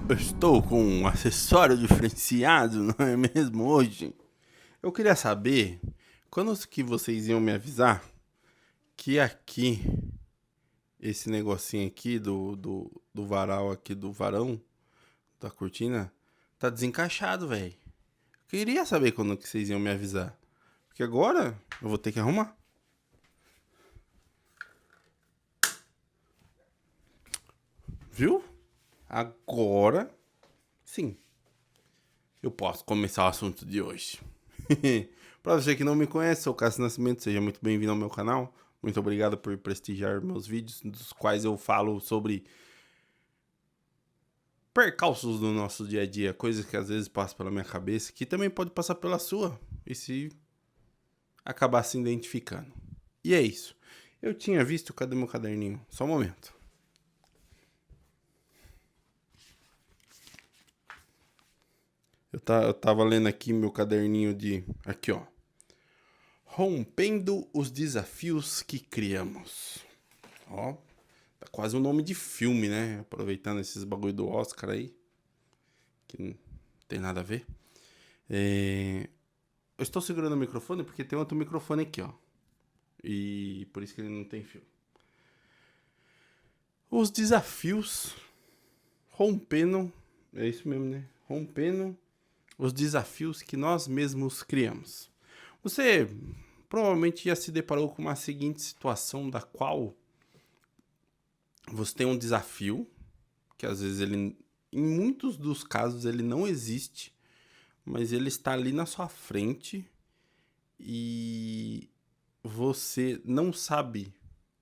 Eu estou com um acessório diferenciado, não é mesmo, hoje? Eu queria saber, quando que vocês iam me avisar que aqui, esse negocinho aqui do varal aqui, do varão, da cortina, tá desencaixado, velho. Queria saber quando que vocês iam me avisar. Porque agora eu vou ter que arrumar. Viu? Agora, sim, eu posso começar o assunto de hoje. Para você que não me conhece, sou o Cássio Nascimento, seja muito bem-vindo ao meu canal. Muito obrigado por prestigiar meus vídeos, dos quais eu falo sobre percalços do nosso dia a dia, coisas que às vezes passam pela minha cabeça, que também pode passar pela sua, e se acabar se identificando. E é isso. Eu tinha visto, cadê meu caderninho? Só um momento. Eu tava lendo aqui meu caderninho de... Aqui, ó. Rompendo os desafios que criamos. Ó, tá quase um nome de filme, né? Aproveitando esses bagulho do Oscar aí, que não tem nada a ver. Eu estou segurando o microfone porque tem outro microfone aqui, ó. E por isso que ele não tem fio. Os desafios rompendo, é isso mesmo, né? Rompendo os desafios que nós mesmos criamos. Você provavelmente já se deparou com uma seguinte situação da qual você tem um desafio, que às vezes ele, em muitos dos casos, ele não existe, mas ele está ali na sua frente e você não sabe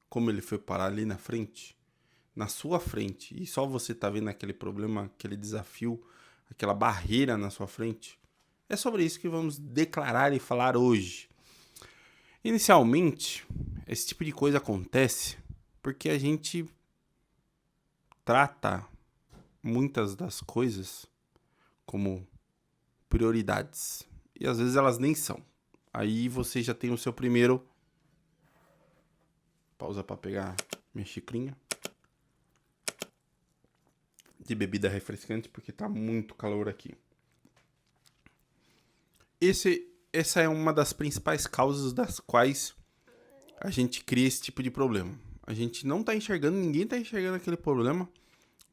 como ele foi parar ali na frente, na sua frente, e só você tá vendo aquele problema, aquele desafio, aquela barreira na sua frente. É sobre isso que vamos declarar e falar hoje. Inicialmente, esse tipo de coisa acontece porque a gente trata muitas das coisas como prioridades. E às vezes elas nem são. Aí você já tem o seu primeiro... Pausa para pegar minha xicrinha de bebida refrescante, porque tá muito calor aqui. Essa é uma das principais causas das quais a gente cria esse tipo de problema. A gente não tá enxergando, ninguém tá enxergando aquele problema,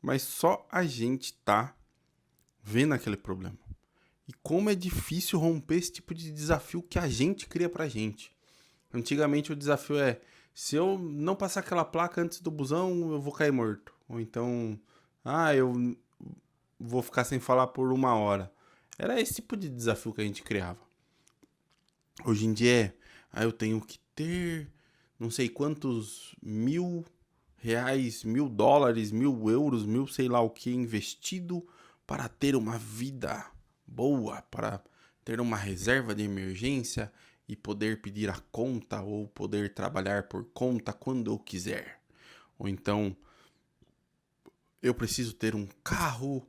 mas só a gente tá vendo aquele problema. E como é difícil romper esse tipo de desafio que a gente cria pra gente. Antigamente o desafio é: se eu não passar aquela placa antes do busão, eu vou cair morto. Ou então, eu vou ficar sem falar por 1 hora. Era esse tipo de desafio que a gente criava. Hoje em dia eu tenho que ter não sei quantos R$ 1.000, US$ 1.000, 1.000, mil sei lá o que investido para ter uma vida boa, para ter uma reserva de emergência e poder pedir a conta ou poder trabalhar por conta quando eu quiser. Ou então, eu preciso ter um carro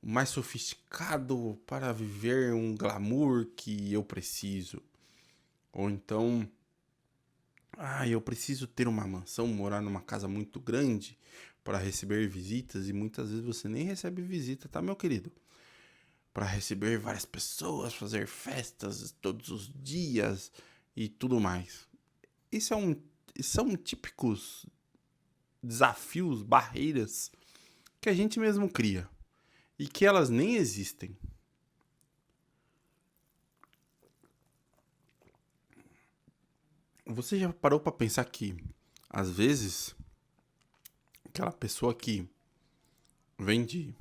mais sofisticado para viver um glamour que eu preciso. Ou então, eu preciso ter uma mansão, morar numa casa muito grande para receber visitas, e muitas vezes você nem recebe visita, tá, meu querido? Para receber várias pessoas, fazer festas todos os dias e tudo mais. Isso são típicos desafios, barreiras que a gente mesmo cria e que elas nem existem. Você já parou para pensar que, às vezes, aquela pessoa que vende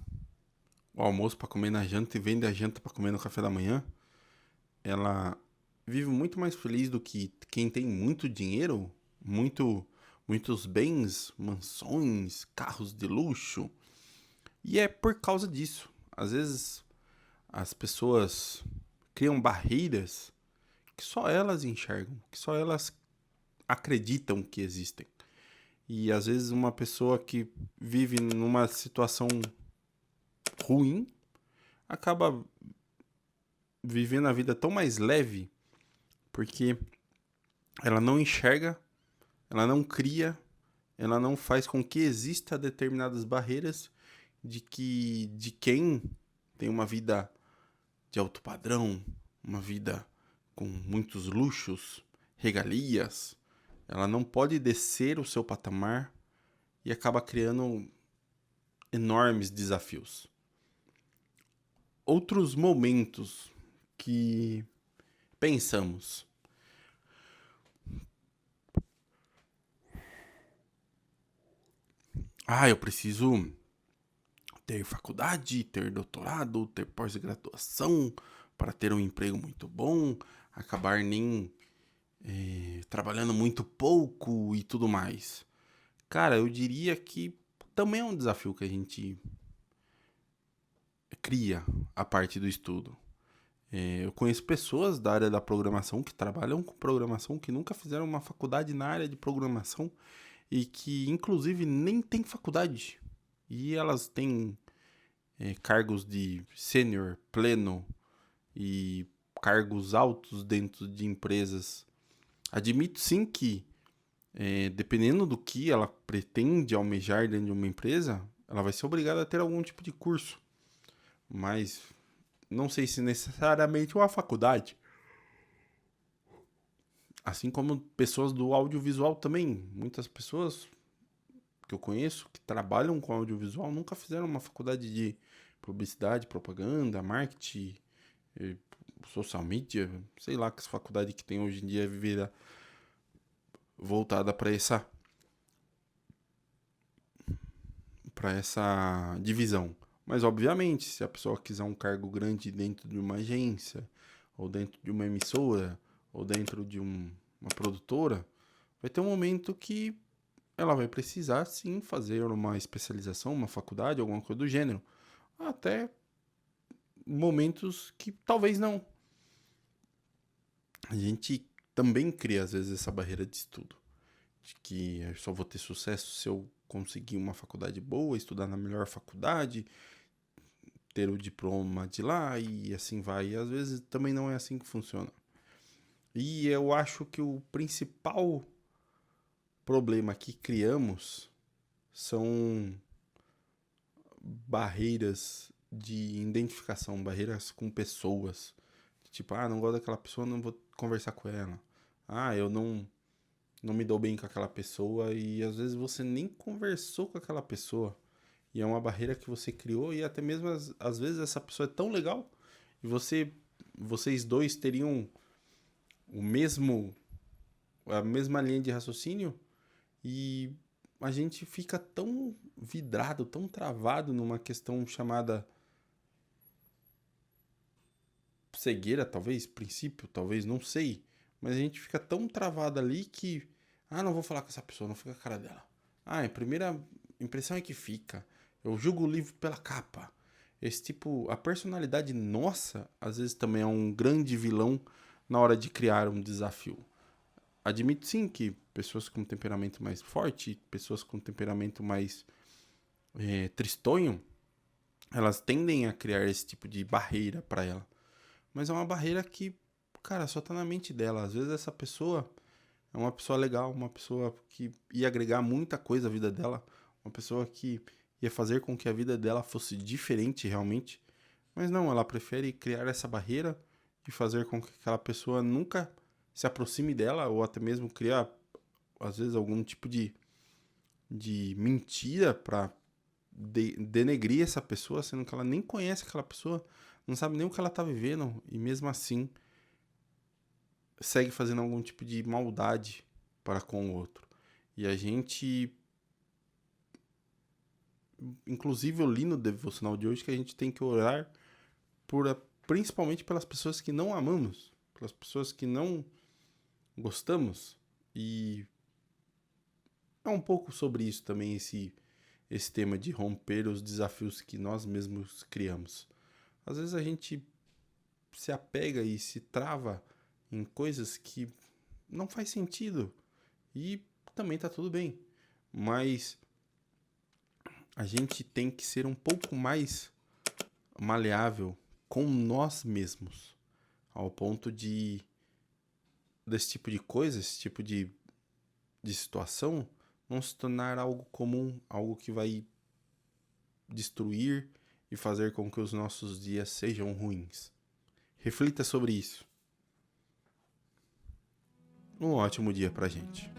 o almoço para comer na janta e vende a janta para comer no café da manhã, ela vive muito mais feliz do que quem tem muito dinheiro, muitos bens, mansões, carros de luxo. E é por causa disso. Às vezes as pessoas criam barreiras que só elas enxergam, que só elas acreditam que existem. E às vezes uma pessoa que vive numa situação ruim acaba vivendo a vida tão mais leve porque ela não enxerga, ela não cria, ela não faz com que exista determinadas barreiras de quem tem uma vida de alto padrão, uma vida com muitos luxos, regalias, ela não pode descer o seu patamar e acaba criando enormes desafios. Outros momentos que pensamos: eu preciso ter faculdade, ter doutorado, ter pós-graduação para ter um emprego muito bom, acabar nem trabalhando muito pouco e tudo mais. Cara, eu diria que também é um desafio que a gente cria a parte do estudo. Eu conheço pessoas da área da programação que trabalham com programação, que nunca fizeram uma faculdade na área de programação e que, inclusive, nem têm faculdade. E elas têm cargos de sênior, pleno e cargos altos dentro de empresas. Admito sim que, dependendo do que ela pretende almejar dentro de uma empresa, ela vai ser obrigada a ter algum tipo de curso. Mas não sei se necessariamente uma faculdade. Assim como pessoas do audiovisual também. Muitas pessoas que eu conheço que trabalham com audiovisual nunca fizeram uma faculdade de publicidade, propaganda, marketing, social media, sei lá que faculdade que tem hoje em dia vira voltada para essa divisão. Mas obviamente, se a pessoa quiser um cargo grande dentro de uma agência, ou dentro de uma emissora, ou dentro de uma produtora, vai ter um momento que ela vai precisar sim fazer uma especialização, uma faculdade, alguma coisa do gênero. Até momentos que talvez não. A gente também cria às vezes essa barreira de estudo, de que eu só vou ter sucesso se eu conseguir uma faculdade boa, estudar na melhor faculdade, ter o diploma de lá e assim vai. E às vezes também não é assim que funciona. E eu acho que o principal problema que criamos são barreiras de identificação, barreiras com pessoas. Tipo, não gosto daquela pessoa, não vou conversar com ela. Eu não me dou bem com aquela pessoa e às vezes você nem conversou com aquela pessoa. E é uma barreira que você criou e até mesmo às vezes essa pessoa é tão legal e vocês dois teriam o mesmo a mesma linha de raciocínio e a gente fica tão vidrado, tão travado numa questão chamada cegueira, talvez, princípio, talvez, não sei. Mas a gente fica tão travado ali que, não vou falar com essa pessoa, não fica a cara dela. A primeira impressão é que fica. Eu julgo o livro pela capa. Esse tipo, a personalidade nossa, às vezes também é um grande vilão na hora de criar um desafio. Admito sim que pessoas com temperamento mais forte, pessoas com temperamento mais tristonho, elas tendem a criar esse tipo de barreira para ela. Mas é uma barreira que, cara, só tá na mente dela. Às vezes essa pessoa é uma pessoa legal, uma pessoa que ia agregar muita coisa à vida dela, uma pessoa que ia fazer com que a vida dela fosse diferente realmente. Mas não, ela prefere criar essa barreira e fazer com que aquela pessoa nunca se aproxime dela, ou até mesmo criar, às vezes, algum tipo de mentira pra denegrir essa pessoa, sendo que ela nem conhece aquela pessoa, não sabe nem o que ela tá vivendo, e mesmo assim segue fazendo algum tipo de maldade para com o outro. E a gente, inclusive eu li no devocional de hoje que a gente tem que orar principalmente pelas pessoas que não amamos, pelas pessoas que não gostamos. E é um pouco sobre isso também esse tema de romper os desafios que nós mesmos criamos. Às vezes a gente se apega e se trava em coisas que não faz sentido e também tá tudo bem, mas a gente tem que ser um pouco mais maleável com nós mesmos, ao ponto desse tipo de coisa, esse tipo de situação não se tornar algo comum, algo que vai destruir e fazer com que os nossos dias sejam ruins. Reflita sobre isso. Um ótimo dia pra gente.